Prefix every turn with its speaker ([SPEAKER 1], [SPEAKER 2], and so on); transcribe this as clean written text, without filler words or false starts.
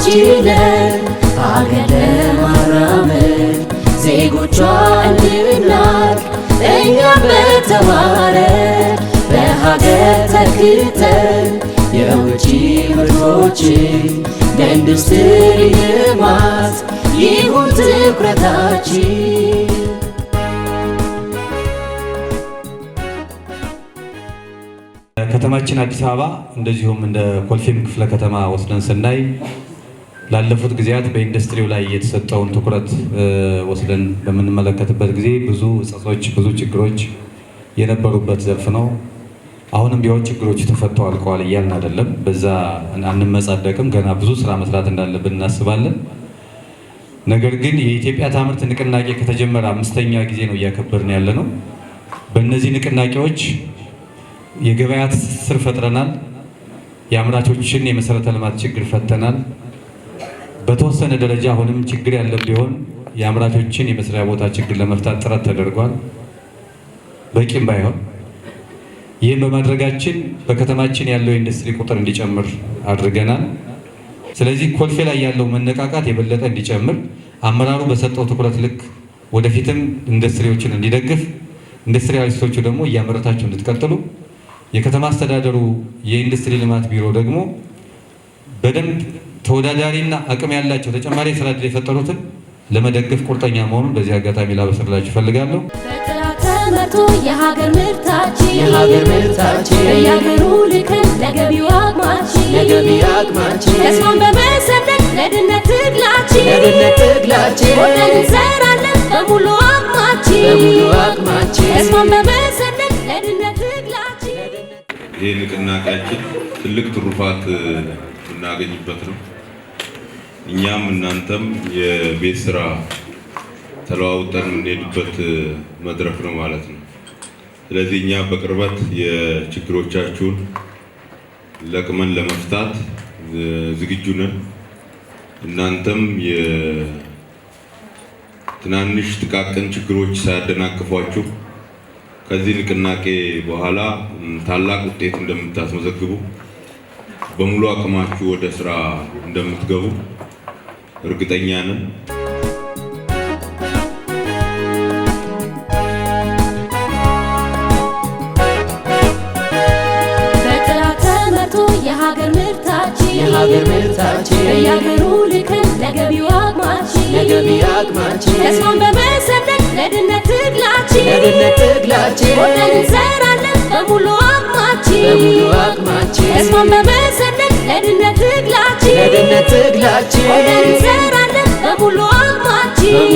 [SPEAKER 1] ችለን አገር ለማራመድ ዜጎቿን እንላክ እኛም በተዋረድ በሀገር ተክተን የውጭ ምርቶችን ለኢንዱስትሪ ልማት ይሁን ትኩረታችን።
[SPEAKER 2] ከተማችን አዲስ አበባ እንደዚሁም እንደ ኮልፌም ክፍለ ከተማ ወስደን ስናይ ላለፉት ጊዜያት በኢንዱስትሪው ላይ የተሰጠውን ትኩረት ወስደን በምንመለከትበት ጊዜ ብዙ እጸጾች፣ ብዙ ችግሮች የነበሩበት ዘርፍ ነው። አሁንም ቢሆን ችግሮቹ ተፈተው አልቀዋል እያልን አይደለም። በዛ አንመጻደቅም። ገና ብዙ ስራ መስራት እንዳለብን እናስባለን። ነገር ግን የኢትዮጵያ ታምርት ንቅናቄ ከተጀመረ 5ኛ ጊዜ ነው እያከበርን ያለ ነው። በእነዚህ ንቅናቄዎች የገበያ ትስስር ፈጥረናል። የአምራቾችን የመሰረተ ልማት ችግር ፈተናል። በተወሰነ ደረጃ አሁንም ችግር ያለ ቢሆን የአምራቾችን የመስሪያ ቦታ ችግር ለመፍታት ጥረት ተደርጓል፣ በቂም ባይሆን። ይህን በማድረጋችን በከተማችን ያለው የኢንዱስትሪ ቁጥር እንዲጨምር አድርገናል። ስለዚህ ኮልፌ ላይ ያለው መነቃቃት የበለጠ እንዲጨምር አመራሩ በሰጠው ትኩረት ልክ ወደፊትም ኢንዱስትሪዎችን እንዲደግፍ፣ ኢንዱስትሪያሊስቶቹ ደግሞ እያመረታችሁ እንድትቀጥሉ፣ የከተማ አስተዳደሩ የኢንዱስትሪ ልማት ቢሮ ደግሞ በደንብ ተወዳዳሪና አቅም ያላቸው ተጨማሪ ስራ ዕድል የፈጠሩትን ለመደገፍ ቁርጠኛ መሆኑን በዚህ አጋጣሚ ላበስርላችሁ እፈልጋለሁ።
[SPEAKER 1] ተመርቶ የሀገር ምርታችን በየሀገሩ ልከን ለገቢው አቅማችን ተስፋን በመሰነቅ ለድነት ትግላችን ወደን እንሰራለን በሙሉ አቅማችን ተስፋን በመሰነቅ ለድነት ትግላችን።
[SPEAKER 3] ይህ ንቅናቄያችን ትልቅ ትሩፋት የምናገኝበት ነው። እኛም እናንተም የቤት ስራ ተለዋውጠን የምንሄድበት መድረክ ነው ማለት ነው። ስለዚህ እኛ በቅርበት የችግሮቻችሁን ለቅመን ለመፍታት ዝግጁ ነን። እናንተም የትናንሽ ጥቃቅን ችግሮች ሳያደናቅፏችሁ ከዚህ ንቅናቄ በኋላ ታላቅ ውጤት እንደምታስመዘግቡ በሙሉ አቅማችሁ ወደ ስራ እንደምትገቡ እርግጠኛ ነን።
[SPEAKER 1] በጥራት ተመርቶ የሀገር ምርታችን በየሀገሩ ልከን ለገቢው አቅማችን ተስፋን በመሰነቅ ለድነት ትግላችን ወደን እንሰራለን በሙሉ አቅማችን ተስፋን በመሰነቅ ለድነት ትግላችን ወደን እንሰራለን በሙሉ አቅማችን